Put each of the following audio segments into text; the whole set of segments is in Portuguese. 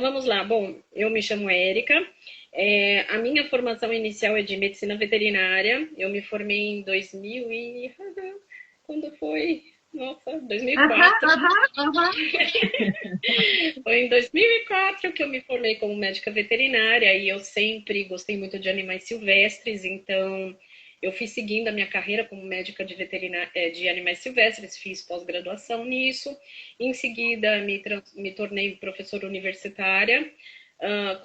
vamos lá. Bom, eu me chamo Érica. A minha formação inicial é de medicina veterinária. Eu me formei em 2000 e... Quando foi? Nossa, Aham, 2004. aham, aham. Foi em 2004 que eu me formei como médica veterinária e eu sempre gostei muito de animais silvestres, então eu fui seguindo a minha carreira como médica de de animais silvestres, fiz pós-graduação nisso. Em seguida, me tornei professora universitária.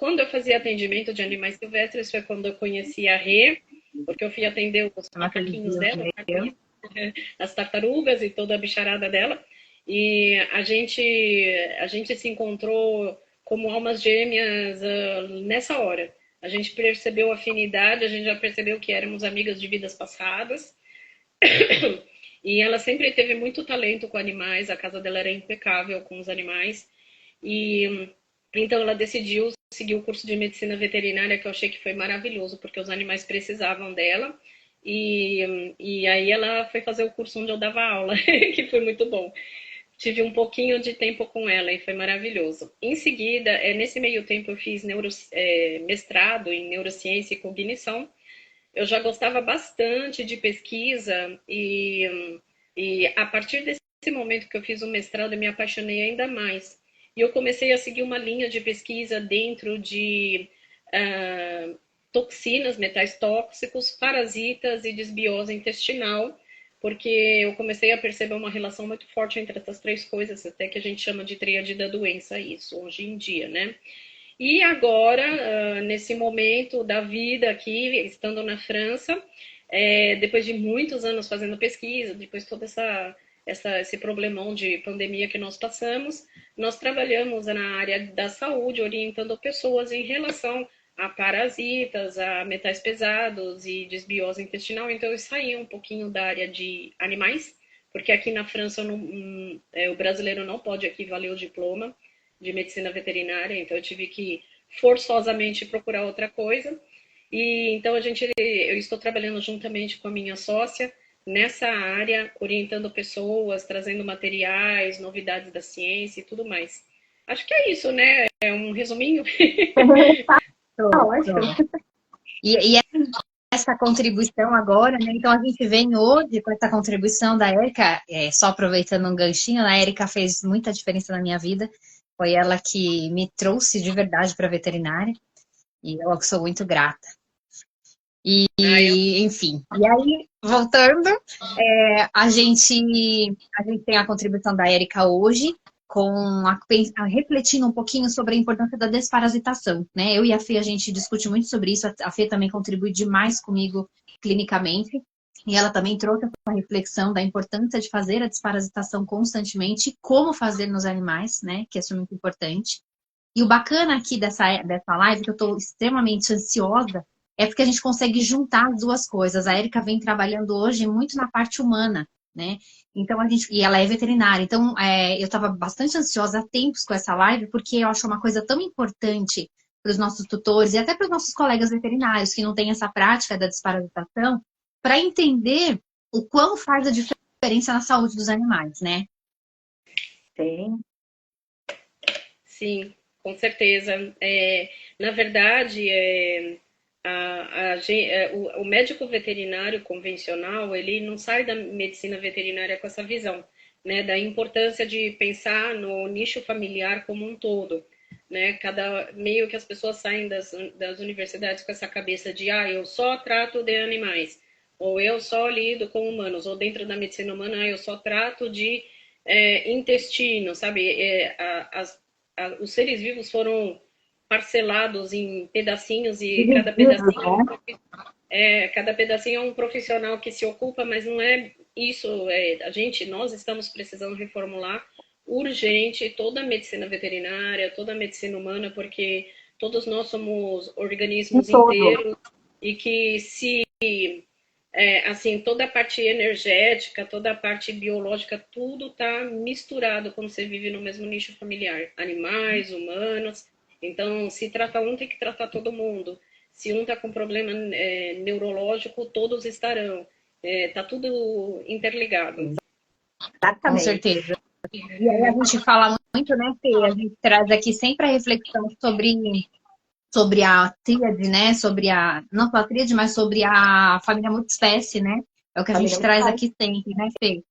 Quando eu fazia atendimento de animais silvestres foi quando eu conheci a Rê, porque eu fui atender os Eu não macaquinhos acredito. dela, as tartarugas e toda a bicharada dela. E a gente se encontrou como almas gêmeas nessa hora. A gente percebeu afinidade, a gente já percebeu que éramos amigas de vidas passadas. E ela sempre teve muito talento com animais, a casa dela era impecável com os animais. E então ela decidiu seguir o curso de medicina veterinária, que eu achei que foi maravilhoso, porque os animais precisavam dela. E aí ela foi fazer o curso onde eu dava aula, que foi muito bom. Tive um pouquinho de tempo com ela e foi maravilhoso. Em seguida, nesse meio tempo, eu fiz mestrado em neurociência e cognição. Eu já gostava bastante de pesquisa e a partir desse momento que eu fiz o mestrado, eu me apaixonei ainda mais. E eu comecei a seguir uma linha de pesquisa dentro de toxinas, metais tóxicos, parasitas e desbiose intestinal, porque eu comecei a perceber uma relação muito forte entre essas três coisas, até que a gente chama de tríade da doença, isso, hoje em dia, né? E agora, nesse momento da vida aqui, estando na França, depois de muitos anos fazendo pesquisa, depois todo esse problemão de pandemia que nós passamos, nós trabalhamos na área da saúde, orientando pessoas em relação a parasitas, a metais pesados e desbiose intestinal. Então, eu saí um pouquinho da área de animais, porque aqui na França o brasileiro não pode aqui valer o diploma de medicina veterinária, então eu tive que forçosamente procurar outra coisa. E então eu estou trabalhando juntamente com a minha sócia nessa área, orientando pessoas, trazendo materiais, novidades da ciência e tudo mais. Acho que é isso, né? É um resuminho. Tá Show, ótimo. show. E essa contribuição agora, né? Então a gente vem hoje com essa contribuição da Érica, só aproveitando um ganchinho, a Érica fez muita diferença na minha vida. Foi ela que me trouxe de verdade para a veterinária e eu sou muito grata. Ah, eu Enfim, e aí, voltando, a gente tem a contribuição da Érica hoje, refletindo um pouquinho sobre a importância da desparasitação, né? Eu e a Fê, a gente discute muito sobre isso, a Fê também contribui demais comigo clinicamente, e ela também trouxe essa reflexão da importância de fazer a desparasitação constantemente e como fazer nos animais, né? Que isso é muito importante. E o bacana aqui dessa live, que eu estou extremamente ansiosa, é porque a gente consegue juntar as duas coisas. A Érica vem trabalhando hoje muito na parte humana, né? Então e ela é veterinária. Então, eu estava bastante ansiosa há tempos com essa live, porque eu acho uma coisa tão importante para os nossos tutores e até para os nossos colegas veterinários que não têm essa prática da desparasitação, para entender o quão faz a diferença na saúde dos animais, né? Sim. sim, com certeza. Na verdade, o médico veterinário convencional, ele não sai da medicina veterinária com essa visão, né, da importância de pensar no nicho familiar como um todo, né, meio que as pessoas saem das universidades com essa cabeça de, eu só trato de animais, ou eu só lido com humanos, ou dentro da medicina humana, eu só trato de intestino, sabe, os seres vivos foram parcelados em pedacinhos e Divididos, né? cada pedacinho é um profissional que se ocupa, mas não é isso. Nós estamos precisando reformular urgente toda a medicina veterinária, toda a medicina humana, porque todos nós somos Um organismos todo. inteiros e que se assim, toda a parte energética, toda a parte biológica, tudo está misturado quando você vive no mesmo nicho familiar. Animais, humanos. Então, se trata um, tem que tratar todo mundo. Se um está com problema neurológico, todos estarão. Tá tudo interligado. Com Exatamente. certeza. E aí a gente fala muito, né, Fê? A gente traz aqui sempre a reflexão sobre a tríade, né? Sobre a, não só a tríade, mas sobre a família multiespécie, né? É o que a gente Família traz multiespécie. aqui sempre, né, Fê?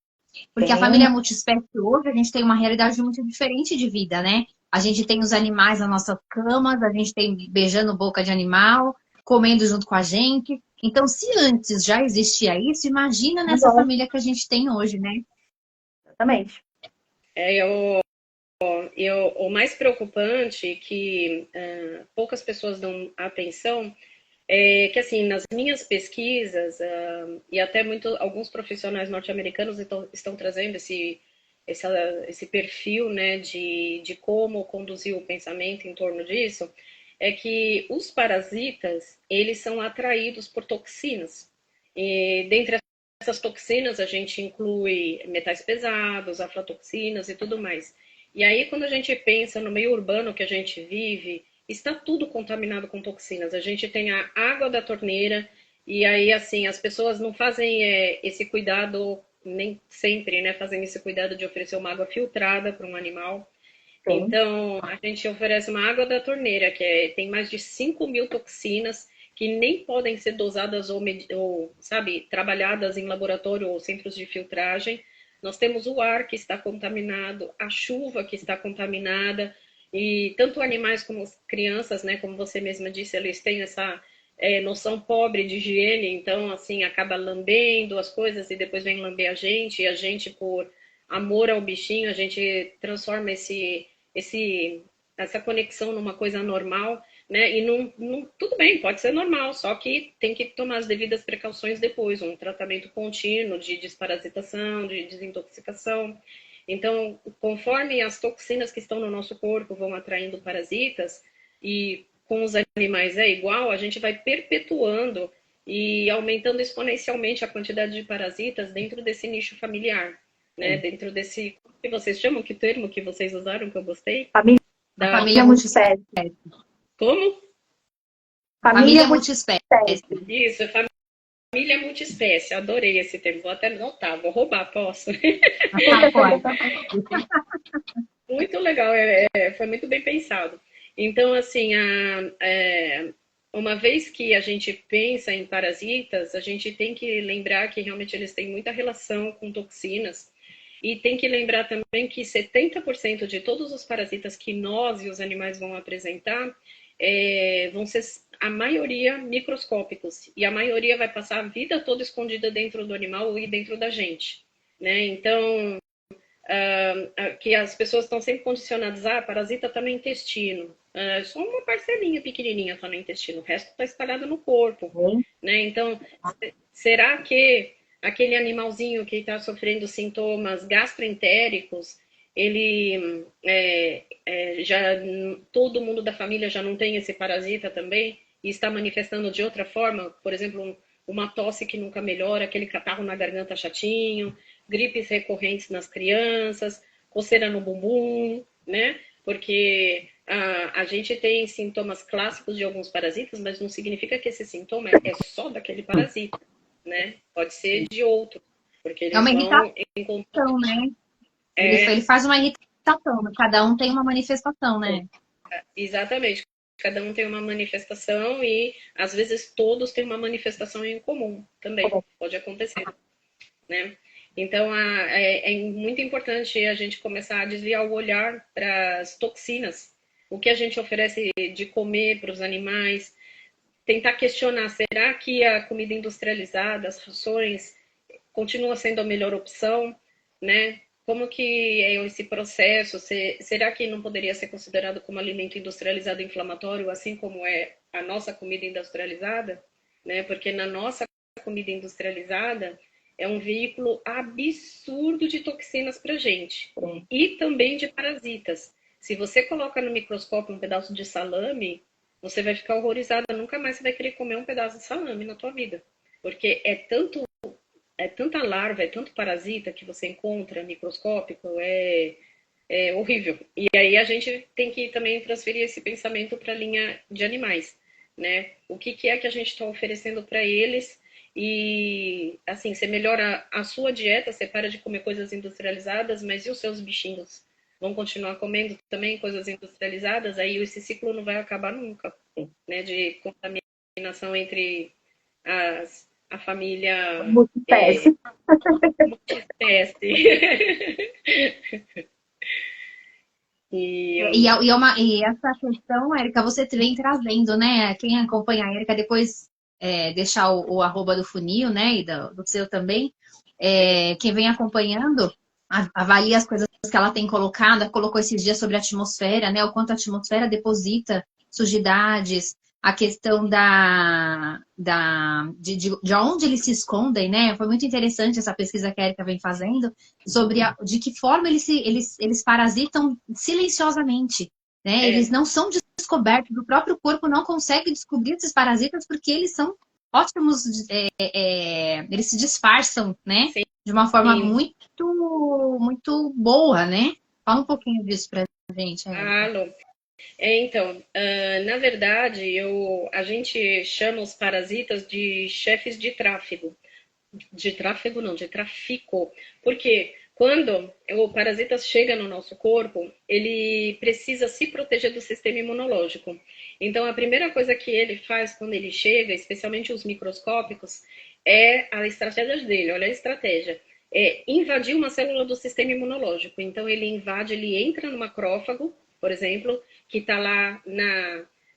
Porque a Tem. família multiespécie hoje, a gente tem uma realidade muito diferente de vida, né? A gente tem os animais nas nossas camas, a gente tem beijando boca de animal, comendo junto com a gente. Então, se antes já existia isso, imagina nessa Agora, família que a gente tem hoje, né? exatamente. O mais preocupante que poucas pessoas dão atenção é que, assim, nas minhas pesquisas, e até alguns profissionais norte-americanos estão trazendo esse, esse perfil, né, de como conduzir o pensamento em torno disso, é que os parasitas, eles são atraídos por toxinas. E dentre essas toxinas, a gente inclui metais pesados, aflatoxinas e tudo mais. E aí, quando a gente pensa no meio urbano que a gente vive, está tudo contaminado com toxinas. A gente tem a água da torneira, e aí, assim, as pessoas não fazem esse cuidado, nem sempre, né? Fazem esse cuidado de oferecer uma água filtrada para um animal. Tem. Então, a gente oferece uma água da torneira, tem mais de 5.000 toxinas que nem podem ser dosadas ou, sabe, trabalhadas em laboratório ou centros de filtragem. Nós temos o ar que está contaminado, a chuva que está contaminada, e tanto animais como crianças, né, como você mesma disse, eles têm essa noção pobre de higiene, então, assim, acaba lambendo as coisas e depois vem lamber a gente, e a gente, por amor ao bichinho, a gente transforma essa conexão numa coisa normal, né? E tudo bem, pode ser normal, só que tem que tomar as devidas precauções depois, um tratamento contínuo de desparasitação, de desintoxicação. Então, conforme as toxinas que estão no nosso corpo vão atraindo parasitas, e com os animais é igual, a gente vai perpetuando e aumentando exponencialmente a quantidade de parasitas dentro desse nicho familiar, né? Dentro desse, como que vocês chamam? Que termo que vocês usaram que eu gostei? Família, A Da família multiespécie. como? família Família multiespécie. multiespécie. Isso, família multiespécie. Adorei esse termo. Vou até anotar, vou roubar, posso? Ah, pode. Muito legal, foi muito bem pensado. Então, assim, uma vez que a gente pensa em parasitas, a gente tem que lembrar que realmente eles têm muita relação com toxinas. E tem que lembrar também que 70% de todos os parasitas que nós e os animais vão apresentar vão ser, a maioria, microscópicos. E a maioria vai passar a vida toda escondida dentro do animal e dentro da gente. Né? Então, que as pessoas estão sempre condicionadas, parasita está no intestino. Só uma parcelinha pequenininha está no intestino, o resto está espalhado no corpo. Né? Então, será que aquele animalzinho que está sofrendo sintomas gastroentéricos, ele já todo mundo da família já não tem esse parasita também e está manifestando de outra forma, por exemplo, uma tosse que nunca melhora, aquele catarro na garganta chatinho, gripes recorrentes nas crianças, coceira no bumbum, né? Porque a gente tem sintomas clássicos de alguns parasitas, mas não significa que esse sintoma é só daquele parasita, né? Pode ser de outro, porque É uma eles vão encontrar. irritação, né? Ele faz uma irritação, né? Cada um tem uma manifestação, né? Exatamente. Cada um tem uma manifestação e às vezes todos têm uma manifestação em comum também. Pode acontecer, né? Então é muito importante a gente começar a desviar o olhar para as toxinas, o que a gente oferece de comer para os animais, tentar questionar, será que a comida industrializada, as rações, continua sendo a melhor opção, né? Como que é esse processo? Será que não poderia ser considerado como alimento industrializado inflamatório, assim como é a nossa comida industrializada? Né? Porque na nossa comida industrializada é um veículo absurdo de toxinas para a gente. E também de parasitas. Se você coloca no microscópio um pedaço de salame, você vai ficar horrorizada. Nunca mais você vai querer comer um pedaço de salame na tua vida. Porque é tanta larva, é tanto parasita que você encontra microscópico, é horrível. E aí a gente tem que também transferir esse pensamento para a linha de animais, né? O que é que a gente está oferecendo para eles? E assim, você melhora a sua dieta, você para de comer coisas industrializadas, mas e os seus bichinhos? vão continuar comendo também coisas industrializadas, aí esse ciclo não vai acabar nunca, né? De contaminação entre a família Multiespécie. multiespécie. E, e essa questão, Érica, você vem trazendo, né? Quem acompanha a Érica, depois deixar o arroba do funil, né? E do seu também. Quem vem acompanhando, avalia as coisas que ela tem colocado, colocou esses dias sobre a atmosfera, né? O quanto a atmosfera deposita sujidades, a questão de onde eles se escondem, né? Foi muito interessante essa pesquisa que a Érica vem fazendo sobre de que forma eles parasitam silenciosamente, né? Eles não são descobertos, o próprio corpo não consegue descobrir esses parasitas porque eles são ótimos, eles se disfarçam, né? Sim. De uma forma muito boa, né? Fala um pouquinho disso pra gente, Érica. Alô. Então, na verdade, a gente chama os parasitas de chefes de tráfego. De tráfego não, de trafico. Porque quando o parasita chega no nosso corpo, ele precisa se proteger do sistema imunológico. Então, a primeira coisa que ele faz quando ele chega, especialmente os microscópicos, é a estratégia dele. Olha a estratégia. É invadir uma célula do sistema imunológico. Então, ele invade, ele entra no macrófago, por exemplo, que está lá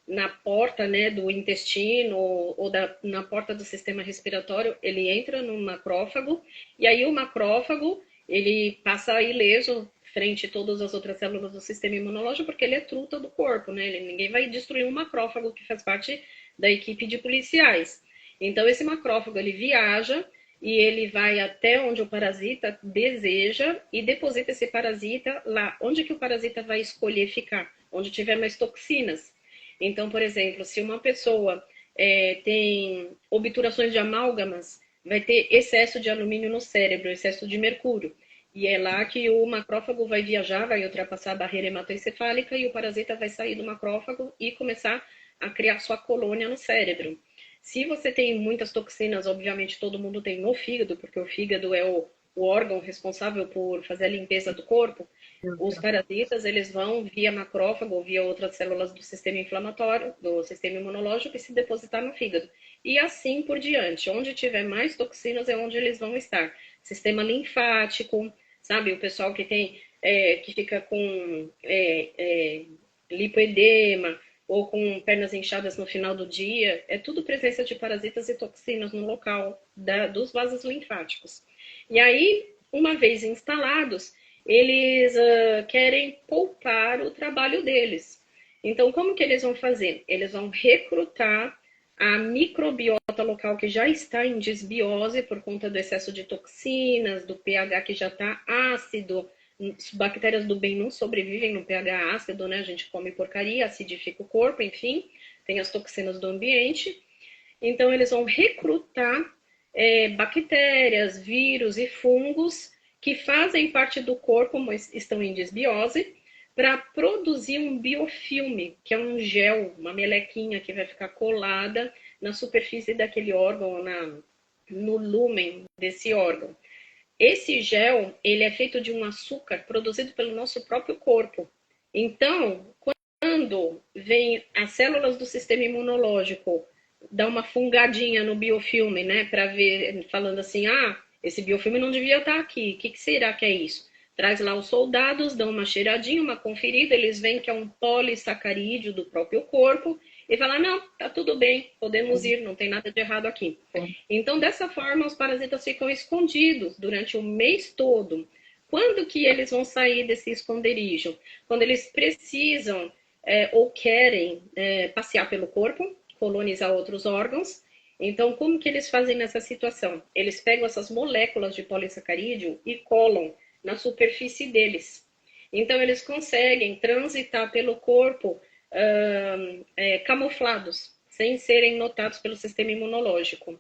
na porta, né, do intestino ou na porta do sistema respiratório, ele entra no macrófago e aí o macrófago ele passa ileso frente a todas as outras células do sistema imunológico porque ele é truta do corpo, né? Ninguém vai destruir um macrófago que faz parte da equipe de policiais. Então esse macrófago ele viaja e ele vai até onde o parasita deseja e deposita esse parasita lá. Onde que o parasita vai escolher ficar? Onde tiver mais toxinas. Então, por exemplo, se uma pessoa tem obturações de amálgamas, vai ter excesso de alumínio no cérebro, excesso de mercúrio. E é lá que o macrófago vai viajar, vai ultrapassar a barreira hematoencefálica e o parasita vai sair do macrófago e começar a criar sua colônia no cérebro. Se você tem muitas toxinas, obviamente todo mundo tem no fígado, porque o fígado é o órgão responsável por fazer a limpeza do corpo. Os parasitas, eles vão via macrófago ou via outras células do sistema inflamatório, do sistema imunológico e se depositar no fígado. E assim por diante. Onde tiver mais toxinas é onde eles vão estar. Sistema linfático, sabe? O pessoal que tem, que fica com lipoedema ou com pernas inchadas no final do dia, é tudo presença de parasitas e toxinas no local dos vasos linfáticos. E aí, uma vez instalados, eles querem poupar o trabalho deles. Então, como que eles vão fazer? Eles vão recrutar a microbiota local que já está em desbiose por conta do excesso de toxinas, do pH que já está ácido. Bactérias do bem não sobrevivem no pH ácido, né? A gente come porcaria, acidifica o corpo, enfim, tem as toxinas do ambiente. Então, eles vão recrutar bactérias, vírus e fungos que fazem parte do corpo, mas estão em desbiose, para produzir um biofilme, que é um gel, uma melequinha que vai ficar colada na superfície daquele órgão, no lúmen desse órgão. Esse gel, ele é feito de um açúcar produzido pelo nosso próprio corpo. Então, quando vem as células do sistema imunológico dar uma fungadinha no biofilme, né, para ver, falando assim, esse biofilme não devia estar aqui, o que será que é isso? Traz lá os soldados, dão uma cheiradinha, uma conferida, eles veem que é um polissacarídeo do próprio corpo e falam, não, tá tudo bem, podemos ir, não tem nada de errado aqui. Então, dessa forma, os parasitas ficam escondidos durante o mês todo. Quando que eles vão sair desse esconderijo? Quando eles precisam ou querem passear pelo corpo, colonizar outros órgãos. Então, como que eles fazem nessa situação? Eles pegam essas moléculas de polissacarídeo e colam na superfície deles. Então, eles conseguem transitar pelo corpo camuflados, sem serem notados pelo sistema imunológico.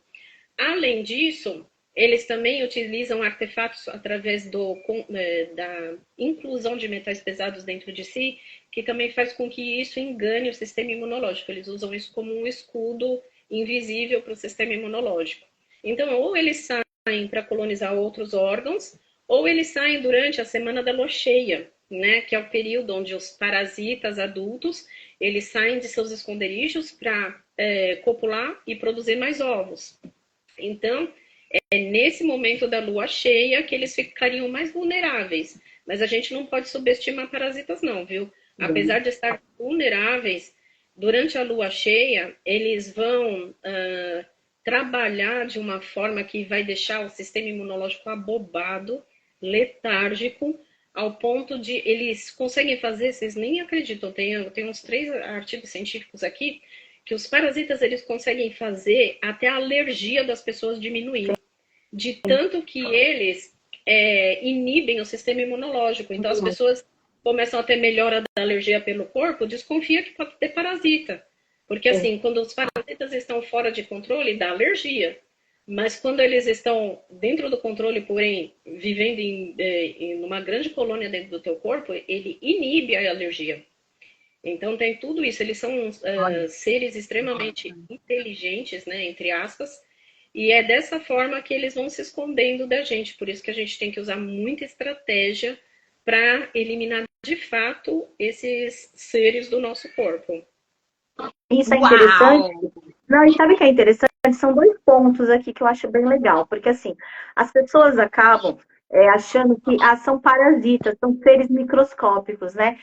Além disso, eles também utilizam artefatos através da inclusão de metais pesados dentro de si, que também faz com que isso engane o sistema imunológico. Eles usam isso como um escudo invisível para o sistema imunológico. Então, ou eles saem para colonizar outros órgãos, ou eles saem durante a semana da lua cheia, né, que é o período onde os parasitas adultos, eles saem de seus esconderijos para copular e produzir mais ovos. Então, é nesse momento da lua cheia que eles ficariam mais vulneráveis. Mas a gente não pode subestimar parasitas não, viu? Apesar de estar vulneráveis, durante a lua cheia, eles vão trabalhar de uma forma que vai deixar o sistema imunológico abobado, letárgico, ao ponto de eles conseguem fazer, vocês nem acreditam, tem uns 3 artigos científicos aqui, que os parasitas eles conseguem fazer até a alergia das pessoas diminuir, de tanto que eles inibem o sistema imunológico. Então as pessoas começam a ter melhora da alergia pelo corpo, desconfia que pode ter parasita. Porque assim, quando os parasitas estão fora de controle, dá alergia. Mas quando eles estão dentro do controle, porém vivendo em uma grande colônia dentro do teu corpo, ele inibe a alergia. Então tem tudo isso. Eles são seres extremamente inteligentes, né, entre aspas, e é dessa forma que eles vão se escondendo da gente. Por isso que a gente tem que usar muita estratégia para eliminar de fato esses seres do nosso corpo. Isso é interessante. Não, e sabe o que é interessante? São 2 pontos aqui que eu acho bem legal. Porque, assim, as pessoas acabam achando que são parasitas, são seres microscópicos, né?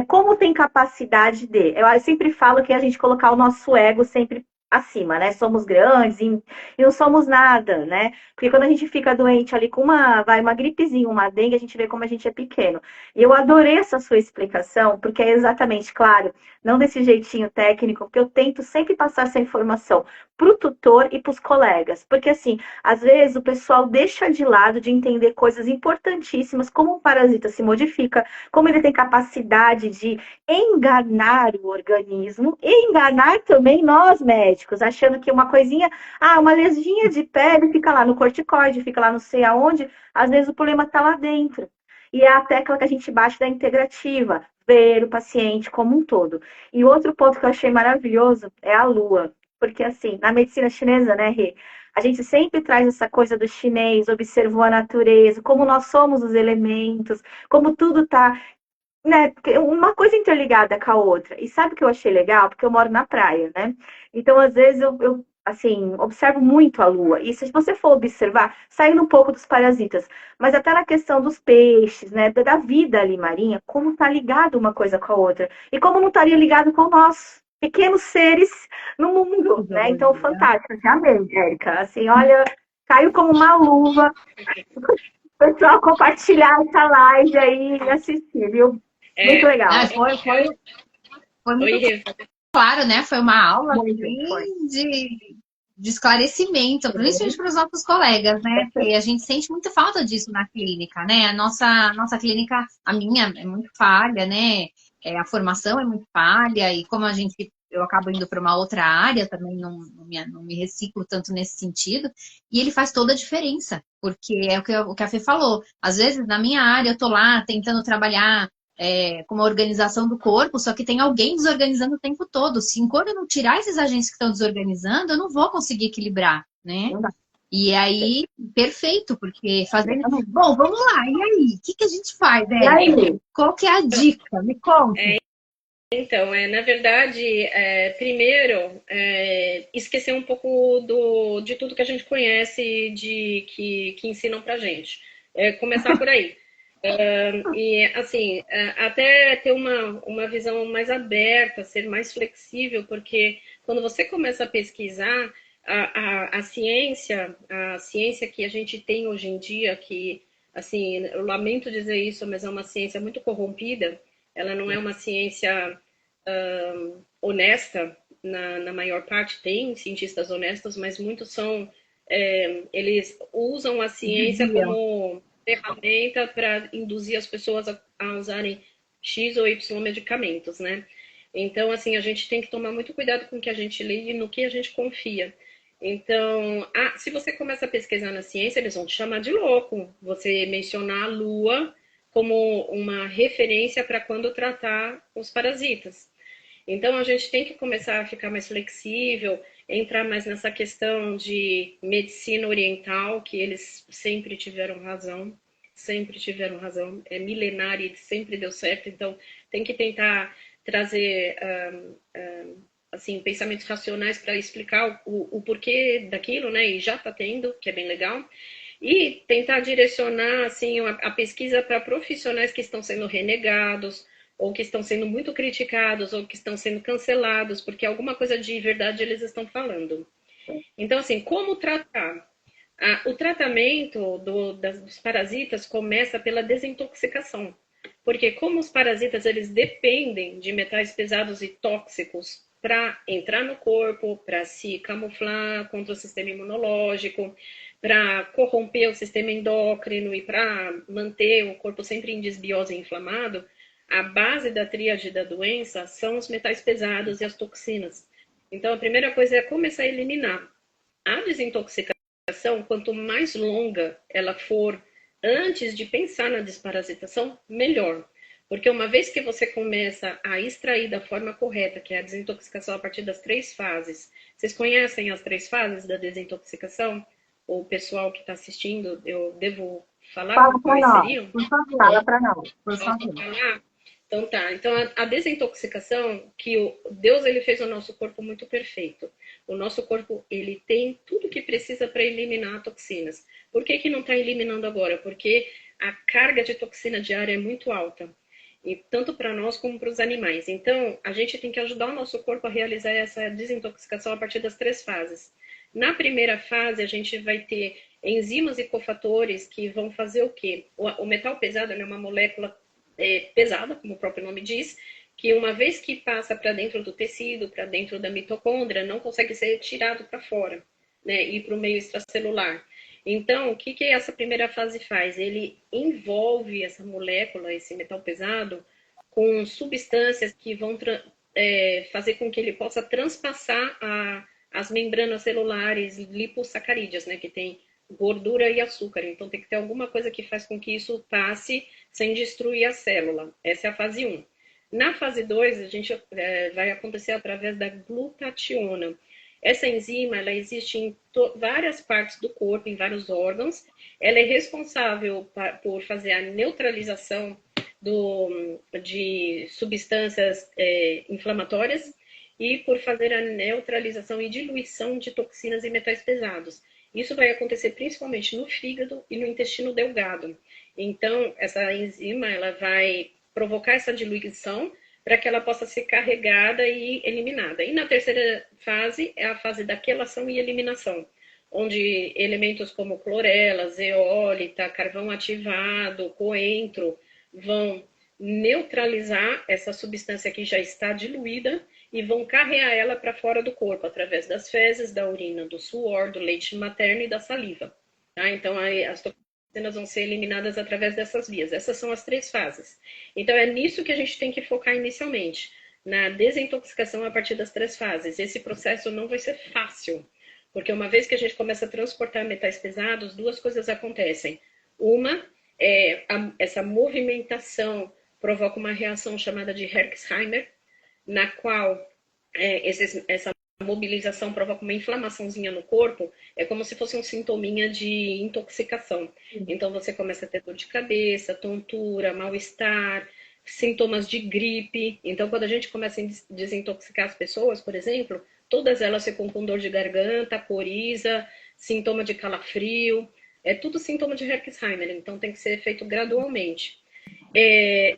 Como tem capacidade de... Eu sempre falo que a gente colocar o nosso ego sempre acima, né? Somos grandes e não somos nada, né? Porque quando a gente fica doente ali com uma gripezinha, uma dengue, a gente vê como a gente é pequeno. E eu adorei essa sua explicação, porque é exatamente, claro, não desse jeitinho técnico, porque eu tento sempre passar essa informação para o tutor e para os colegas. Porque, assim, às vezes o pessoal deixa de lado de entender coisas importantíssimas, como um parasita se modifica, como ele tem capacidade de enganar o organismo e enganar também nós médicos, achando que uma coisinha, uma lesvinha de pele fica lá no corticoide, fica lá não sei aonde, às vezes o problema está lá dentro. E é a tecla que a gente bate da integrativa, ver o paciente como um todo. E outro ponto que eu achei maravilhoso é a lua. Porque, assim, na medicina chinesa, né, Rê? A gente sempre traz essa coisa do chinês, observou a natureza, como nós somos os elementos, como tudo está, né? Uma coisa interligada com a outra. E sabe o que eu achei legal? Porque eu moro na praia, né? Então, às vezes, eu assim, observo muito a lua. E se você for observar, saindo um pouco dos parasitas, mas até na questão dos peixes, né? Da vida ali marinha, como está ligado uma coisa com a outra. E como não estaria ligado com nós, pequenos seres no mundo, né? Então, fantástico. Já amei, Érica. Assim, olha, caiu como uma luva. Pessoal, compartilhar essa live aí e assistir, viu? Muito legal. Foi muito claro, né? Foi uma aula de esclarecimento, principalmente para os nossos colegas, né? Porque a gente sente muita falta disso na clínica, né? A nossa clínica, a minha, é muito falha, né? A formação é muito falha, e como eu acabo indo para uma outra área, também não me reciclo tanto nesse sentido, e ele faz toda a diferença, porque é o que a Fê falou. Às vezes, na minha área, eu tô lá tentando trabalhar com uma organização do corpo, só que tem alguém desorganizando o tempo todo. Se enquanto eu não tirar esses agentes que estão desorganizando, eu não vou conseguir equilibrar, né? E aí, perfeito, porque fazendo... Bom, vamos lá, e aí? O que a gente faz, né? Qual que é a dica? Me conta. Então, na verdade, primeiro, esquecer um pouco de tudo que a gente conhece, que ensinam pra gente. Começar por aí. E, assim, até ter uma visão mais aberta, ser mais flexível, porque quando você começa a pesquisar, a ciência que a gente tem hoje em dia, que, assim, eu lamento dizer isso, mas é uma ciência muito corrompida, ela não é uma ciência honesta, na maior parte tem cientistas honestos, mas muitos são, eles usam a ciência como ferramenta para induzir as pessoas a usarem X ou Y medicamentos, né? Então, assim, a gente tem que tomar muito cuidado com o que a gente lê e no que a gente confia. Então, se você começa a pesquisar na ciência, eles vão te chamar de louco. Você mencionar a Lua como uma referência para quando tratar os parasitas. Então, a gente tem que começar a ficar mais flexível, entrar mais nessa questão de medicina oriental, que eles sempre tiveram razão. sempre tiveram razão, é milenária e sempre deu certo, então tem que tentar trazer assim, pensamentos racionais para explicar o porquê daquilo, né? E já está tendo, que é bem legal. E tentar direcionar assim, a pesquisa para profissionais que estão sendo renegados, ou que estão sendo muito criticados, ou que estão sendo cancelados, porque alguma coisa de verdade eles estão falando. Então, assim, como tratar? O tratamento dos parasitas começa pela desintoxicação. Porque como os parasitas eles dependem de metais pesados e tóxicos para entrar no corpo, para se camuflar contra o sistema imunológico, para corromper o sistema endócrino e para manter o corpo sempre em desbiose e inflamado, a base da tríade da doença são os metais pesados e as toxinas. Então, a primeira coisa é começar a eliminar. A desintoxicação, quanto mais longa ela for antes de pensar na desparasitação, melhor. Porque uma vez que você começa a extrair da forma correta, que é a desintoxicação a partir das 3 fases, vocês conhecem as 3 fases da desintoxicação? O pessoal que está assistindo, eu devo falar Fala para quais nós, seriam? por favor. Fala para nós, por Posso favor. falar? Então tá. Então a desintoxicação, que Deus ele fez o nosso corpo muito perfeito. O nosso corpo ele tem tudo que precisa para eliminar toxinas. Por que que não está eliminando agora? Porque a carga de toxina diária é muito alta. E tanto para nós como para os animais. Então, a gente tem que ajudar o nosso corpo a realizar essa desintoxicação a partir das 3 fases. Na primeira fase, a gente vai ter enzimas e cofatores que vão fazer o quê? O metal pesado é uma molécula pesada, como o próprio nome diz, que uma vez que passa para dentro do tecido, para dentro da mitocôndria, não consegue ser tirado para fora, né, ir para o meio extracelular. Então, o que, que essa primeira fase faz? Ele envolve essa molécula, esse metal pesado, com substâncias que vão fazer com que ele possa transpassar as membranas celulares lipossacarídeas, né, que tem gordura e açúcar. Então, tem que ter alguma coisa que faz com que isso passe sem destruir a célula. Essa é a fase 1. Na fase 2, a gente vai acontecer através da glutationa. Essa enzima, ela existe em várias partes do corpo, em vários órgãos. Ela é responsável por fazer a neutralização de substâncias inflamatórias e por fazer a neutralização e diluição de toxinas e metais pesados. Isso vai acontecer principalmente no fígado e no intestino delgado. Então, essa enzima ela vai provocar essa diluição para que ela possa ser carregada e eliminada. E na terceira fase é a fase da quelação e eliminação, onde elementos como clorela, zeólita, carvão ativado, coentro vão neutralizar essa substância que já está diluída e vão carregar ela para fora do corpo, através das fezes, da urina, do suor, do leite materno e da saliva. Tá? Então, as toxinas vão ser eliminadas através dessas vias. Essas são as 3 fases. Então, é nisso que a gente tem que focar inicialmente, na desintoxicação a partir das 3 fases. Esse processo não vai ser fácil, porque uma vez que a gente começa a transportar metais pesados, 2 coisas acontecem. Uma é essa movimentação provoca uma reação chamada de Herxheimer, na qual essa mobilização provoca uma inflamaçãozinha no corpo, é como se fosse um sintominha de intoxicação. Então você começa a ter dor de cabeça, tontura, mal-estar, sintomas de gripe. Então quando a gente começa a desintoxicar as pessoas, por exemplo, todas elas ficam com dor de garganta, coriza, sintoma de calafrio, é tudo sintoma de Herxheimer, então tem que ser feito gradualmente.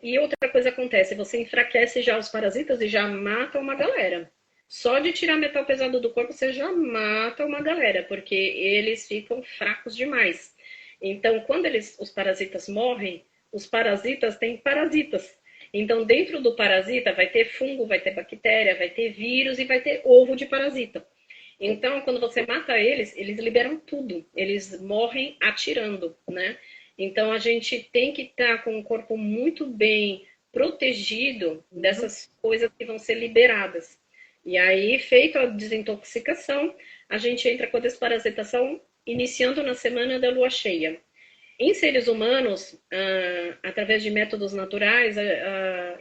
E outra coisa acontece, você enfraquece já os parasitas e já mata uma galera. Só de tirar metal pesado do corpo, você já mata uma galera, porque eles ficam fracos demais. Então, quando os parasitas morrem, os parasitas têm parasitas. Então, dentro do parasita vai ter fungo, vai ter bactéria, vai ter vírus e vai ter ovo de parasita. Então, quando você mata eles, eles liberam tudo. Eles morrem atirando, né? Então, a gente tem que estar com o corpo muito bem protegido dessas coisas que vão ser liberadas. E aí, feita a desintoxicação, a gente entra com a desparasitação iniciando na semana da lua cheia. Em seres humanos, através de métodos naturais,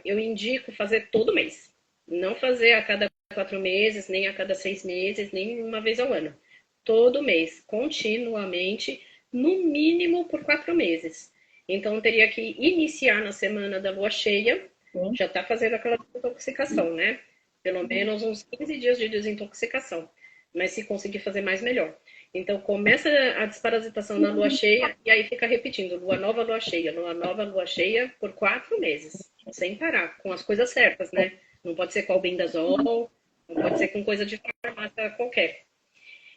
eu indico fazer todo mês. Não fazer a cada 4 meses, nem a cada 6 meses, nem uma vez ao ano. Todo mês, continuamente, no mínimo por 4 meses. Então teria que iniciar na semana da lua cheia, já está fazendo aquela desintoxicação, né? Pelo menos uns 15 dias de desintoxicação. Mas se conseguir fazer mais, melhor. Então começa a desparasitação na lua cheia e aí fica repetindo, lua nova, lua cheia por 4 meses, sem parar, com as coisas certas, né? Não pode ser com albendazol, não pode ser com coisa de farmácia qualquer.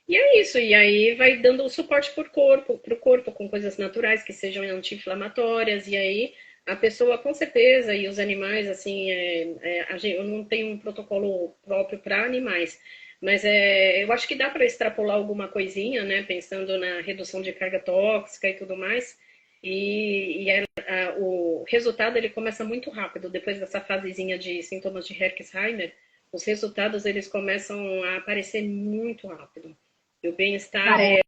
E é isso, e aí vai dando o suporte pro corpo com coisas naturais que sejam anti-inflamatórias, e aí a pessoa com certeza, e os animais, assim, eu não tenho um protocolo próprio para animais, mas eu acho que dá para extrapolar alguma coisinha, né, pensando na redução de carga tóxica e tudo mais, o resultado ele começa muito rápido, depois dessa fasezinha de sintomas de Herxheimer, os resultados eles começam a aparecer muito rápido. E o bem-estar é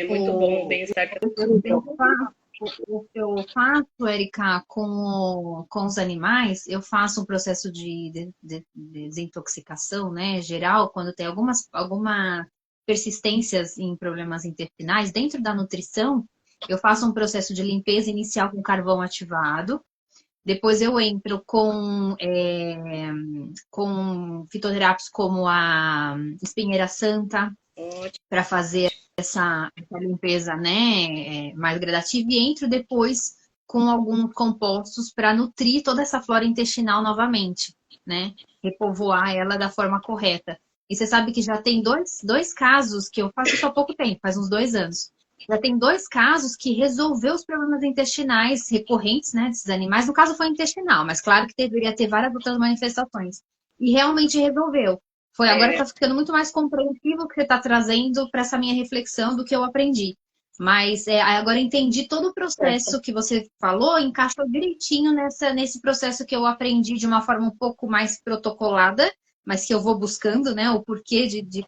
muito bom, o bem-estar. O que eu faço, Erika, com os animais, eu faço um processo de desintoxicação, né, geral, quando tem algumas persistências em problemas intestinais. Dentro da nutrição, eu faço um processo de limpeza inicial com carvão ativado. Depois eu entro com fitoterápicos como a espinheira santa, para fazer essa limpeza, né, mais gradativa, e entro depois com alguns compostos para nutrir toda essa flora intestinal novamente, né, repovoar ela da forma correta. E você sabe que já tem dois casos que eu faço isso há pouco tempo, faz uns 2 anos. Já tem 2 casos que resolveu os problemas intestinais recorrentes, né, desses animais. No caso foi intestinal, mas claro que deveria ter várias outras manifestações. E realmente resolveu. Agora está ficando muito mais compreensivo o que você está trazendo para essa minha reflexão do que eu aprendi. Mas agora entendi todo o processo que você falou, encaixou direitinho nesse processo que eu aprendi de uma forma um pouco mais protocolada, mas que eu vou buscando, né, o porquê de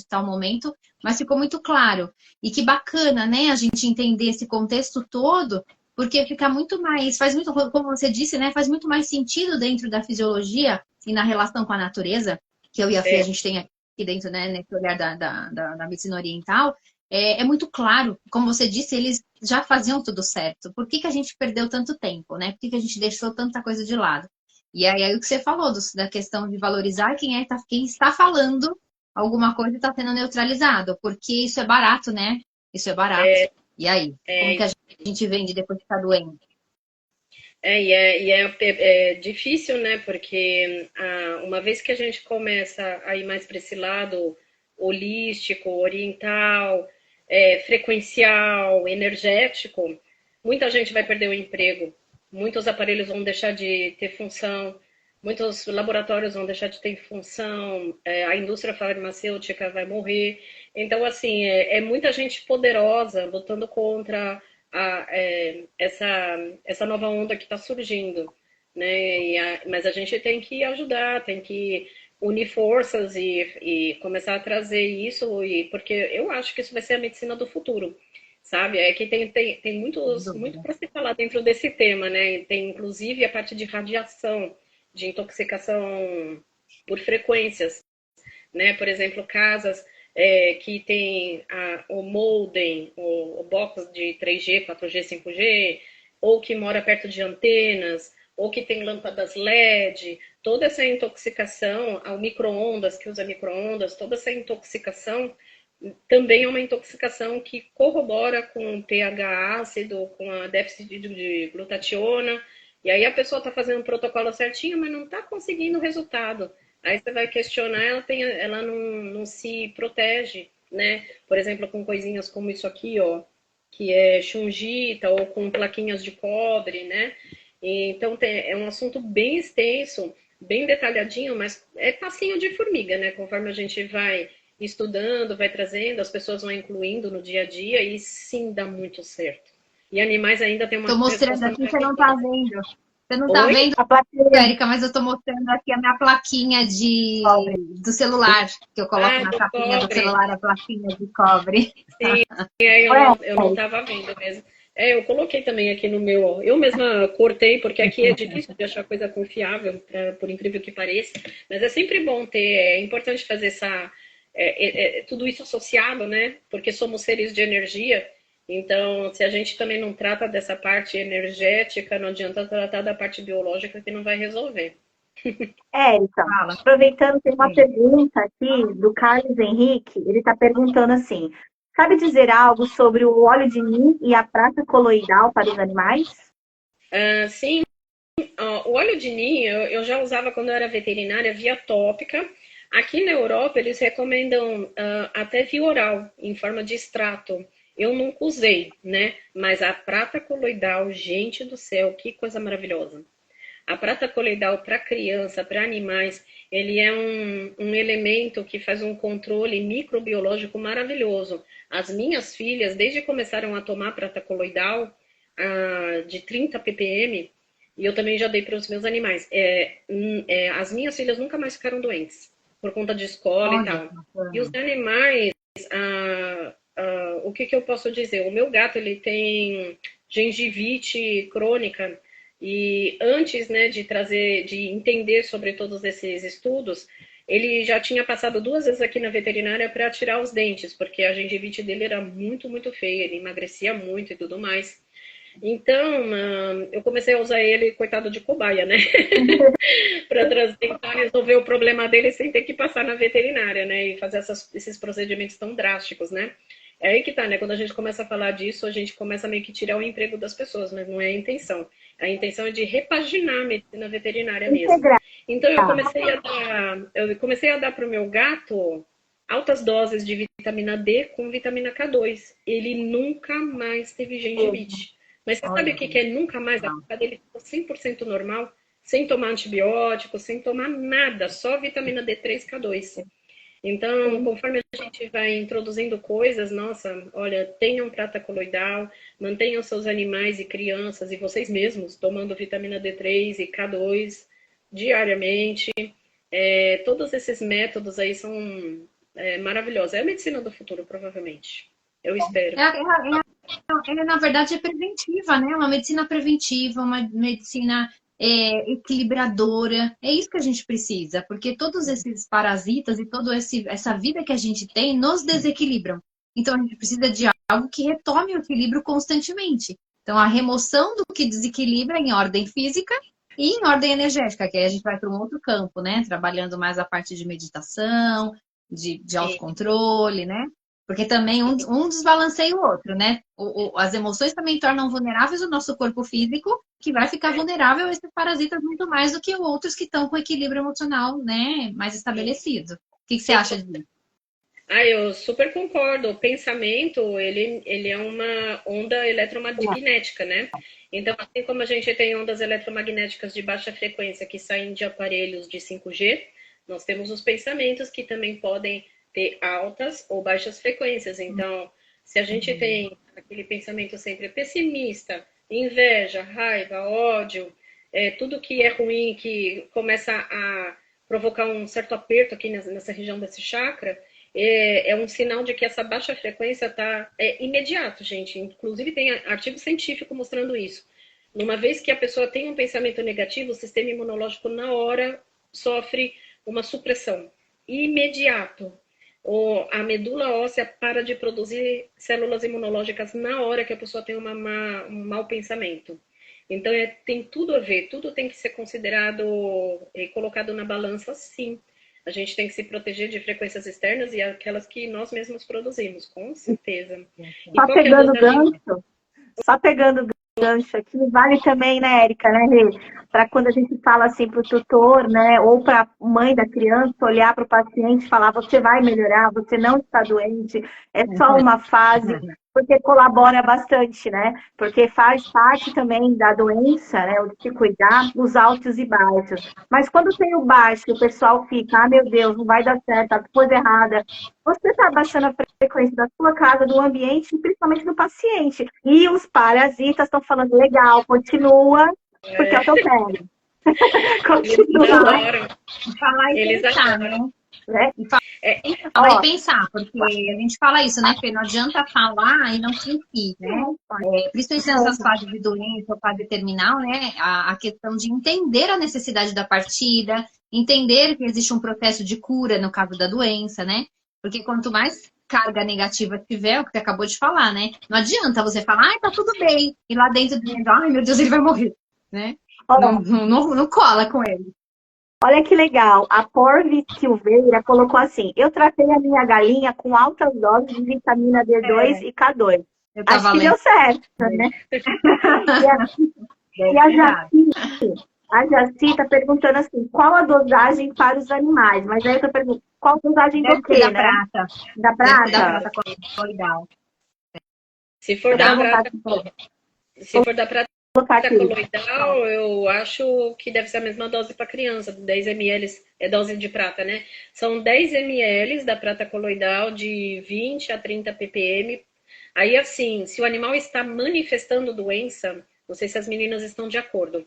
tal momento, mas ficou muito claro. E que bacana, né, a gente entender esse contexto todo, porque fica muito mais, faz muito, como você disse, né, faz muito mais sentido dentro da fisiologia e na relação com a natureza, que eu e a Fê, a gente tem aqui dentro, né, nesse olhar da medicina oriental, é muito claro. Como você disse, eles já faziam tudo certo. Por que a gente perdeu tanto tempo, né? Por que a gente deixou tanta coisa de lado? E aí o que você falou da questão de valorizar quem está falando alguma coisa está sendo neutralizado, porque isso é barato, né? Isso é barato. E aí? Como que a gente vende depois de estar doente? É difícil, né? Porque uma vez que a gente começa a ir mais para esse lado holístico, oriental, frequencial, energético, muita gente vai perder o emprego, muitos aparelhos vão deixar de ter função, muitos laboratórios vão deixar de ter função, a indústria farmacêutica vai morrer. Então, assim, é muita gente poderosa lutando contra essa nova onda que está surgindo, né? Mas a gente tem que ajudar, tem que unir forças e começar a trazer isso, porque eu acho que isso vai ser a medicina do futuro, sabe? É que tem muito para se falar dentro desse tema, né? Tem inclusive a parte de radiação, de intoxicação por frequências, né? Por exemplo, casas que tem o modem, o box de 3G, 4G, 5G, ou que mora perto de antenas, ou que tem lâmpadas LED, toda essa intoxicação, ao micro-ondas, que usa micro-ondas, toda essa intoxicação também é uma intoxicação que corrobora com o pH ácido, com a déficit de glutationa, e aí a pessoa está fazendo o protocolo certinho, mas não está conseguindo o resultado. Aí você vai questionar, ela não se protege, né? Por exemplo, com coisinhas como isso aqui, ó, que é chungita, ou com plaquinhas de cobre, né? Então é um assunto bem extenso, bem detalhadinho, mas é passinho de formiga, né? Conforme a gente vai estudando, vai trazendo, as pessoas vão incluindo no dia a dia e sim dá muito certo. E animais ainda tem uma Tô mostrando aqui, você não tá vendo. Você não tá vendo, Érica, mas eu tô mostrando aqui a minha plaquinha do celular, que eu coloco na capinha do celular, a plaquinha de cobre. Sim, eu não tava vendo mesmo. Eu coloquei também aqui no meu. Eu mesma cortei, porque aqui é difícil de achar coisa confiável, por incrível que pareça. Mas é sempre bom ter, é importante fazer tudo isso associado, né? Porque somos seres de energia. Então, se a gente também não trata dessa parte energética, não adianta tratar da parte biológica que não vai resolver. Érica, Fala. aproveitando, tem uma pergunta aqui do Carlos Henrique. Ele está perguntando assim: sabe dizer algo sobre o óleo de nim e a prata coloidal para os animais? Sim, o óleo de ninho eu já usava quando eu era veterinária via tópica. Aqui na Europa eles recomendam até via oral, em forma de extrato. Eu nunca usei, né? Mas a prata coloidal, gente do céu, que coisa maravilhosa. A prata coloidal para criança, para animais, ele é um elemento que faz um controle microbiológico maravilhoso. As minhas filhas, desde que começaram a tomar prata coloidal, de 30 ppm, e eu também já dei para os meus animais, as minhas filhas nunca mais ficaram doentes, por conta de escola e tal. E os animais, o que eu posso dizer? O meu gato, ele tem gengivite crônica, e antes, né, de entender sobre todos esses estudos, ele já tinha passado 2 vezes aqui na veterinária para tirar os dentes, porque a gengivite dele era muito, muito feia, ele emagrecia muito e tudo mais. Então, eu comecei a usar ele, coitado de cobaia, né? Para tentar resolver o problema dele sem ter que passar na veterinária, né? E fazer esses procedimentos tão drásticos, né? É aí que tá, né? Quando a gente começa a falar disso, a gente começa meio que tirar o emprego das pessoas, mas não é a intenção. A intenção é de repaginar a medicina veterinária mesmo. Integrar. Então eu comecei a dar para o meu gato altas doses de vitamina D com vitamina K2. Ele nunca mais teve gengivite. Mas você sabe o que é nunca mais? A boca dele ficou 100% normal, sem tomar antibiótico, sem tomar nada, só vitamina D3 e K2. Então, conforme a gente vai introduzindo coisas, nossa, olha, tenham prata coloidal, mantenham seus animais e crianças e vocês mesmos tomando vitamina D3 e K2 diariamente. Todos esses métodos aí são maravilhosos. É a medicina do futuro, provavelmente. Eu espero. Na verdade, é preventiva, né? Uma medicina preventiva, uma medicina equilibradora. É isso que a gente precisa, porque todos esses parasitas e toda essa vida que a gente tem nos desequilibram. Então, a gente precisa de algo que retome o equilíbrio constantemente. Então, a remoção do que desequilibra em ordem física e em ordem energética, que aí a gente vai para um outro campo, né? Trabalhando mais a parte de meditação, de autocontrole, né? Porque também um desbalanceia o outro, né? As emoções também tornam vulneráveis o nosso corpo físico, que vai ficar vulnerável a esses parasitas muito mais do que outros que estão com equilíbrio emocional, né, mais estabelecido. O que você acha disso? Eu super concordo. O pensamento, ele é uma onda eletromagnética, né? Então, assim como a gente tem ondas eletromagnéticas de baixa frequência que saem de aparelhos de 5G, nós temos os pensamentos que também podem ter altas ou baixas frequências. Então, se a gente tem aquele pensamento sempre pessimista, inveja, raiva, ódio, tudo que é ruim, que começa a provocar um certo aperto aqui nessa região desse chakra, é um sinal de que essa baixa frequência está imediato, gente. Inclusive tem artigo científico mostrando isso. Uma vez que a pessoa tem um pensamento negativo, o sistema imunológico na hora sofre uma supressão imediato. A medula óssea para de produzir células imunológicas na hora que a pessoa tem um mau pensamento. Então, tem tudo a ver, tudo tem que ser considerado e colocado na balança, sim. A gente tem que se proteger de frequências externas e aquelas que nós mesmos produzimos, com certeza. Só pegando gancho aqui, vale também, né, Érica, né, Rê? Para quando a gente fala assim para o tutor, né, ou para a mãe da criança olhar para o paciente e falar, você vai melhorar, você não está doente, é só uma fase, porque colabora bastante, né? Porque faz parte também da doença, né, o de se cuidar, os altos e baixos. Mas quando tem o baixo, o pessoal fica, meu Deus, não vai dar certo, tá coisa errada. Você está baixando a frequência da sua casa, do ambiente, e principalmente do paciente. E os parasitas estão falando, legal, continua, porque eu tô pego. Continua. Falar e pensar, né? Falar e pensar, porque a gente fala isso, né, Fê? Não adianta falar e não sentir, né? Principalmente nessas fases de doença, fase terminal, né? A questão de entender a necessidade da partida, entender que existe um processo de cura no caso da doença, né? Porque quanto mais carga negativa tiver, o que você acabou de falar, né? Não adianta você falar, ai, tá tudo bem. E lá dentro dizendo, ai, meu Deus, ele vai morrer, né? Não cola com ele. Olha que legal, a Porvi Silveira colocou assim: eu tratei a minha galinha com altas doses de vitamina D2 e K2. Acho que deu certo, né? A Jaci está perguntando assim, qual a dosagem para os animais? Mas aí eu tô perguntando, qual a dosagem do quê, da né? prata. Da prata? Da prata coloidal. Se for da prata coloidal, eu acho que deve ser a mesma dose para criança, 10 ml, é dose de prata, né? São 10 ml da prata coloidal de 20 a 30 ppm. Aí, assim, se o animal está manifestando doença, não sei se as meninas estão de acordo,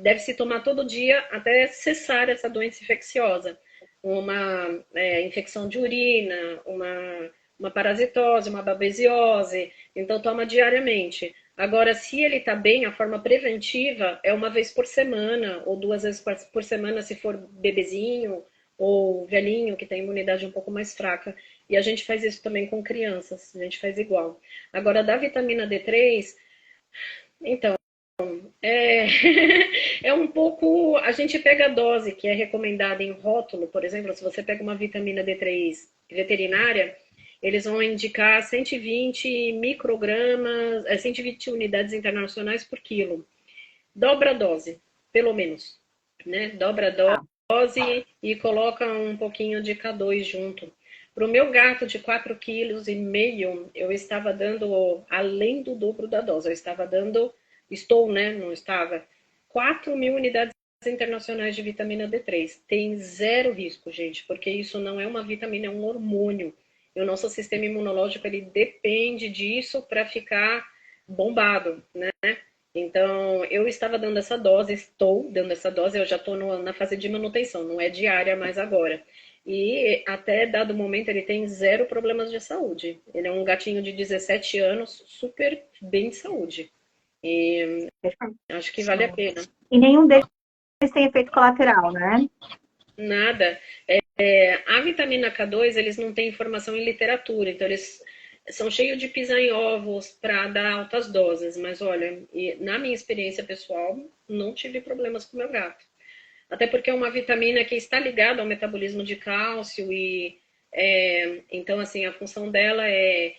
deve-se tomar todo dia até cessar essa doença infecciosa. Uma infecção de urina, uma parasitose, uma babesiose, então toma diariamente. Agora, se ele está bem, a forma preventiva é uma vez por semana, ou 2 vezes por semana, se for bebezinho ou velhinho, que tem imunidade um pouco mais fraca. E a gente faz isso também com crianças, a gente faz igual. Agora, da vitamina D3, então, é um pouco... A gente pega a dose que é recomendada em rótulo, por exemplo, se você pega uma vitamina D3 veterinária, eles vão indicar 120 microgramas, 120 unidades internacionais por quilo. Dobra a dose, pelo menos, né? Dobra a dose e coloca um pouquinho de K2 junto. Para o meu gato de 4,5 kg, eu estava dando, além do dobro da dose, eu estava dando, não estava, 4.000 unidades internacionais de vitamina D3. Tem zero risco, gente, porque isso não é uma vitamina, é um hormônio. E o nosso sistema imunológico, ele depende disso para ficar bombado, né? Então, eu estava dando essa dose, estou dando essa dose, eu já estou na fase de manutenção, não é diária mais agora. E até dado momento ele tem zero problemas de saúde. Ele é um gatinho de 17 anos, super bem de saúde. E acho que vale a pena. E nenhum deles tem efeito colateral, né? Nada. A vitamina K2, eles não têm informação em literatura, então eles são cheios de pisar em ovos para dar altas doses, mas olha, na minha experiência pessoal, não tive problemas com o meu gato. Até porque é uma vitamina que está ligada ao metabolismo de cálcio e então assim, a função dela é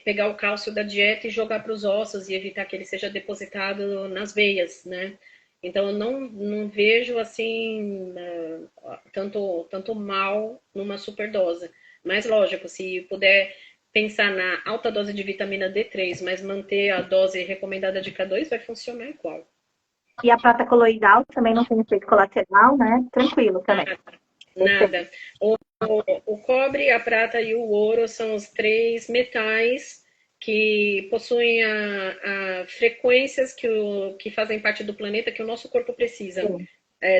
pegar o cálcio da dieta e jogar para os ossos e evitar que ele seja depositado nas veias, né? Então eu não vejo assim tanto mal numa superdose. Mas lógico, se puder pensar na alta dose de vitamina D3, mas manter a dose recomendada de K2, vai funcionar igual. E a prata coloidal também não tem efeito colateral, né? Tranquilo também. Nada. O cobre, a prata e o ouro são os 3 metais que possuem a frequências que fazem parte do planeta que o nosso corpo precisa.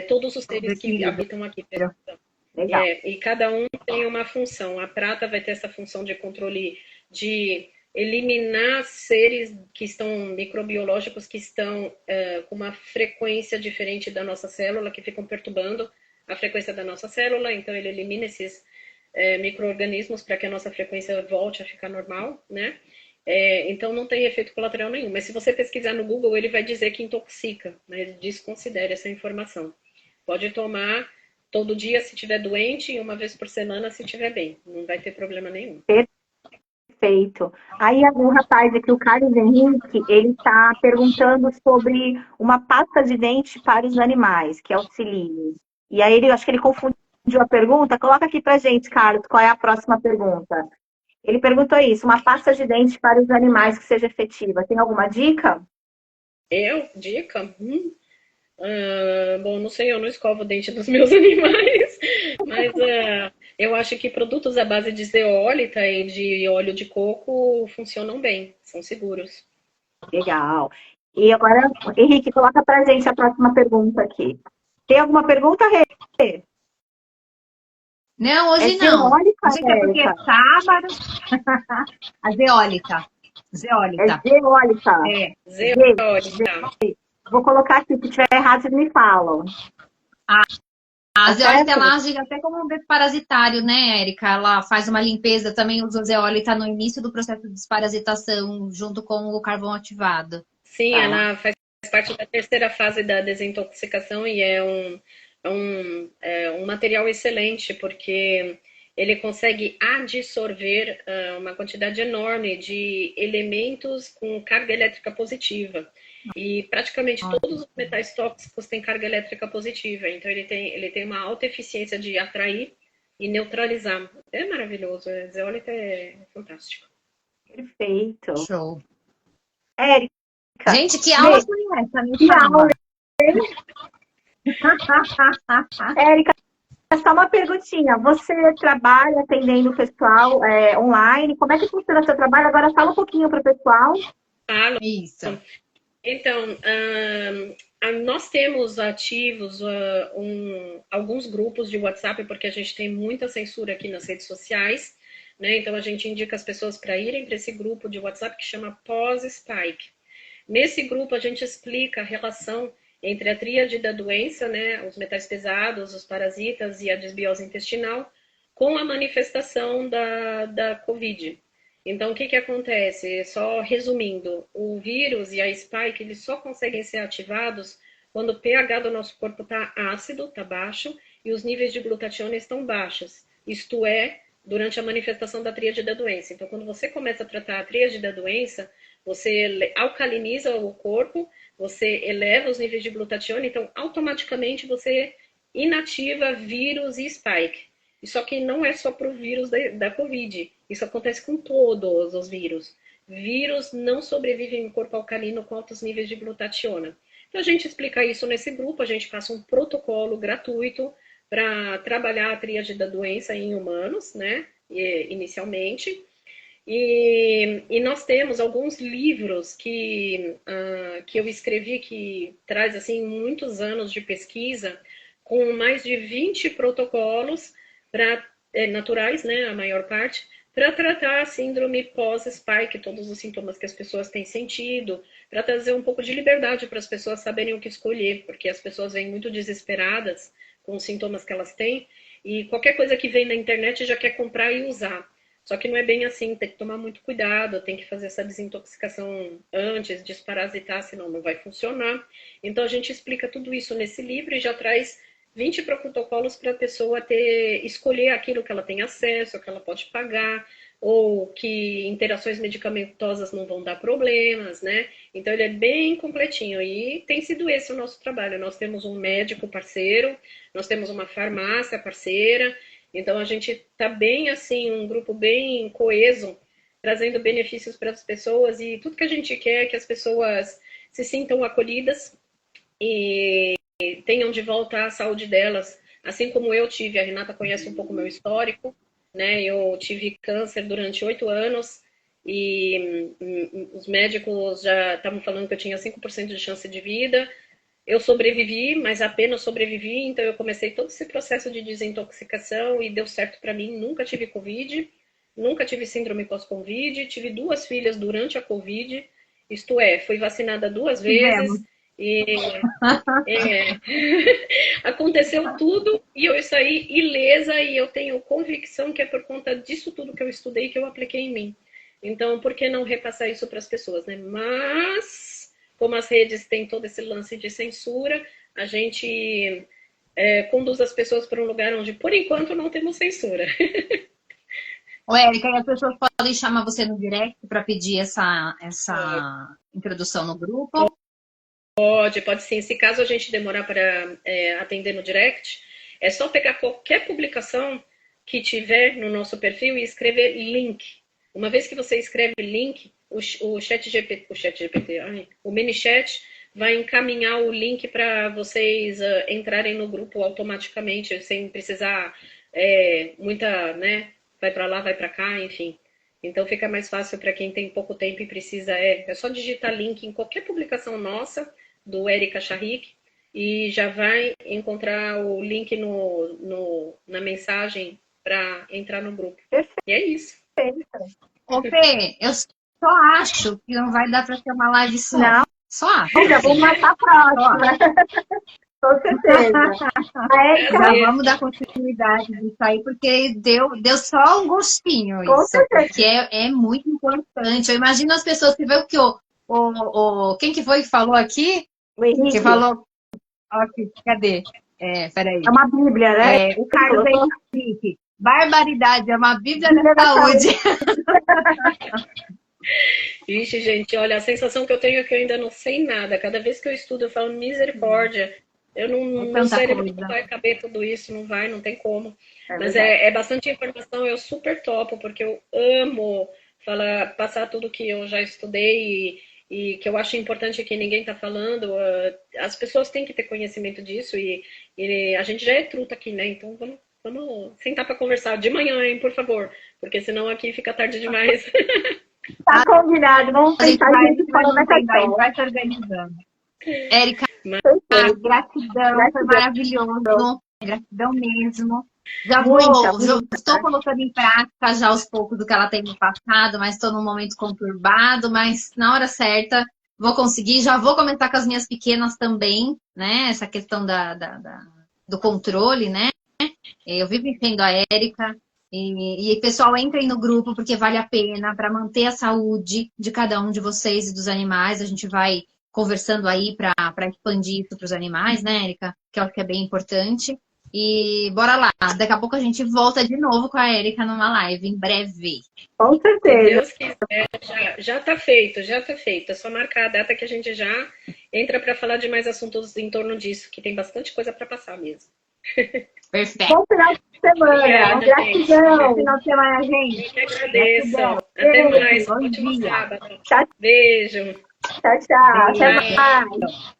Todos os seres que habitam aqui. E cada um tem uma função. A prata vai ter essa função de controle, de eliminar seres que estão microbiológicos que estão com uma frequência diferente da nossa célula, que ficam perturbando a frequência da nossa célula. Então ele elimina esses micro-organismos para que a nossa frequência volte a ficar normal, né? Então não tem efeito colateral nenhum. Mas se você pesquisar no Google, ele vai dizer que intoxica, mas desconsidere essa informação. Pode tomar todo dia se estiver doente e uma vez por semana se estiver bem. Não vai ter problema nenhum. Perfeito. Aí o rapaz aqui, o Carlos Henrique, ele está perguntando sobre uma pasta de dente para os animais, que é o auxilia. E aí acho que ele confundiu a pergunta. Coloca aqui pra gente, Carlos, qual é a próxima pergunta. Ele perguntou isso, uma pasta de dente para os animais que seja efetiva. Tem alguma dica? Dica? Bom, não sei, eu não escovo o dente dos meus animais, mas eu acho que produtos à base de zeólita e de óleo de coco funcionam bem, são seguros. Legal. E agora, Henrique, coloca pra gente a próxima pergunta aqui. Tem alguma pergunta, Rê? Não, hoje não. Zeólica, porque é sábado. A zeólita. Zeólita. É zeólita. Zeólita. Vou colocar aqui, se tiver errado, vocês me falam. A zeólita, certo? ela age até como um desparasitário, né, Érica? Ela faz uma limpeza, também usa zeólita no início do processo de desparasitação, junto com o carvão ativado. Sim, Tá. ela faz parte da terceira fase da desintoxicação e é um material excelente, porque ele consegue adsorver uma quantidade enorme de elementos com carga elétrica positiva. E praticamente todos os metais tóxicos têm carga elétrica positiva, então ele tem uma alta eficiência de atrair e neutralizar. É maravilhoso, a zeólita é fantástico. Perfeito. Show. Érica, Gente, que aula foi essa? Me fala. Érica, só uma perguntinha. Você trabalha atendendo o pessoal online? Como é que funciona o seu trabalho? Agora fala um pouquinho para o pessoal. Isso. Então, nós temos ativos alguns grupos de WhatsApp, porque a gente tem muita censura aqui nas redes sociais, né? Então, a gente indica as pessoas para irem para esse grupo de WhatsApp que chama Pós-Spike. Nesse grupo, a gente explica a relação entre a tríade da doença, né? Os metais pesados, os parasitas e a desbiose intestinal, com a manifestação da COVID. Então, o que acontece? Só resumindo, o vírus e a spike, eles só conseguem ser ativados quando o pH do nosso corpo está ácido, está baixo, e os níveis de glutationa estão baixos. Isto é, durante a manifestação da tríade da doença. Então, quando você começa a tratar a tríade da doença, você alcaliniza o corpo, você eleva os níveis de glutationa, então, automaticamente, você inativa vírus e spike. Só que não é só para o vírus da Covid. Isso acontece com todos os vírus. Vírus não sobrevivem em corpo alcalino com altos níveis de glutationa. Então, a gente explica isso nesse grupo, a gente passa um protocolo gratuito para trabalhar a tríade da doença em humanos, né, inicialmente. E nós temos alguns livros que eu escrevi, que traz assim, muitos anos de pesquisa, com mais de 20 protocolos naturais, né, a maior parte, para tratar a síndrome pós-spike, todos os sintomas que as pessoas têm sentido, para trazer um pouco de liberdade para as pessoas saberem o que escolher, porque as pessoas vêm muito desesperadas com os sintomas que elas têm, e qualquer coisa que vem na internet já quer comprar e usar. Só que não é bem assim, tem que tomar muito cuidado, tem que fazer essa desintoxicação antes, desparasitar, senão não vai funcionar. Então a gente explica tudo isso nesse livro e já traz 20 protocolos para a pessoa escolher aquilo que ela tem acesso, que ela pode pagar, ou que interações medicamentosas não vão dar problemas, né? Então ele é bem completinho e tem sido esse o nosso trabalho. Nós temos um médico parceiro, nós temos uma farmácia parceira, então a gente está bem assim, um grupo bem coeso, trazendo benefícios para as pessoas, e tudo que a gente quer é que as pessoas se sintam acolhidas e tenham de volta a saúde delas, assim como eu tive. A Renata conhece um pouco o meu histórico, né? Eu tive câncer durante 8 anos e os médicos já estavam falando que eu tinha 5% de chance de vida. Eu sobrevivi, mas apenas sobrevivi, então eu comecei todo esse processo de desintoxicação e deu certo para mim. Nunca tive Covid, nunca tive síndrome pós-Covid, tive 2 filhas durante a Covid, isto é, fui vacinada 2 vezes. E aconteceu tudo e eu saí ilesa, e eu tenho convicção que é por conta disso tudo que eu estudei, que eu apliquei em mim. Então, por que não repassar isso para as pessoas, né? Mas, como as redes têm todo esse lance de censura, a gente conduz as pessoas para um lugar onde, por enquanto, não temos censura. Ô, Érica, e as pessoas podem chamar você no direct para pedir essa introdução no grupo? Pode sim. Se caso a gente demorar para atender no direct, é só pegar qualquer publicação que tiver no nosso perfil e escrever link. Uma vez que você escreve link, o ManyChat vai encaminhar o link para vocês entrarem no grupo automaticamente, sem precisar muita, né? Vai para lá, vai para cá, enfim. Então fica mais fácil para quem tem pouco tempo e precisa. É só digitar link em qualquer publicação nossa, do Érica Charric, e já vai encontrar o link na mensagem para entrar no grupo. Perfeito. E é isso. Ô, Fê, eu só acho que não vai dar para ter uma live só. Não. Só acho. Já vou marcar a próxima. Com certeza. A Érica, Já vamos dar continuidade nisso aí, porque deu só um gostinho com isso. certeza. Porque é muito importante. Eu imagino as pessoas que vê o que quem que foi que falou aqui? O Henrique, Que falou. Aqui, cadê? Peraí. é uma bíblia, né? O Carlos Ele colocou. Henrique. Barbaridade, é uma Bíblia Bíblia da da saúde. Ixi, gente, olha, a sensação que eu tenho é que eu ainda não sei nada. Cada vez que eu estudo, eu falo misericórdia. Eu não, meu Tanta cérebro coisa. não vai caber tudo isso, não vai, não tem como. Mas verdade. é bastante informação, eu super topo, porque eu amo passar tudo que eu já estudei e que eu acho importante que ninguém está falando. As pessoas têm que ter conhecimento disso e a gente já é truta aqui, né? Então vamos sentar para conversar de manhã, hein, por favor, porque senão aqui fica tarde demais. Tá combinado. Vamos A gente pensar vai, nisso para a gente o vai se organizando. Érica, Perfeito. gratidão, foi maravilhoso. Gratidão mesmo. Já Muita. estou colocando em prática já aos poucos do que ela tem me passado, mas estou num momento conturbado, mas na hora certa vou conseguir. Já vou comentar com as minhas pequenas também, né? Essa questão do controle, né? Eu vivo enchendo a Érica. E pessoal, entrem no grupo porque vale a pena para manter a saúde de cada um de vocês e dos animais. A gente vai conversando aí para expandir isso para os animais, né, Érica? Que eu acho que é bem importante. E bora lá, daqui a pouco a gente volta de novo com a Érica numa live, em breve. Com Se certeza. Deus quiser, já tá feito, já tá feito. É só marcar a data que a gente já entra para falar de mais assuntos em torno disso, que tem bastante coisa para passar mesmo. Perfeito. Bom final de semana. Obrigada, Gratidão. Bom final de semana, gente. Eu que agradeço. Gratidão. Até mais. Bom Ótimo dia. sábado. Tchau, Beijo. tchau. Até mais.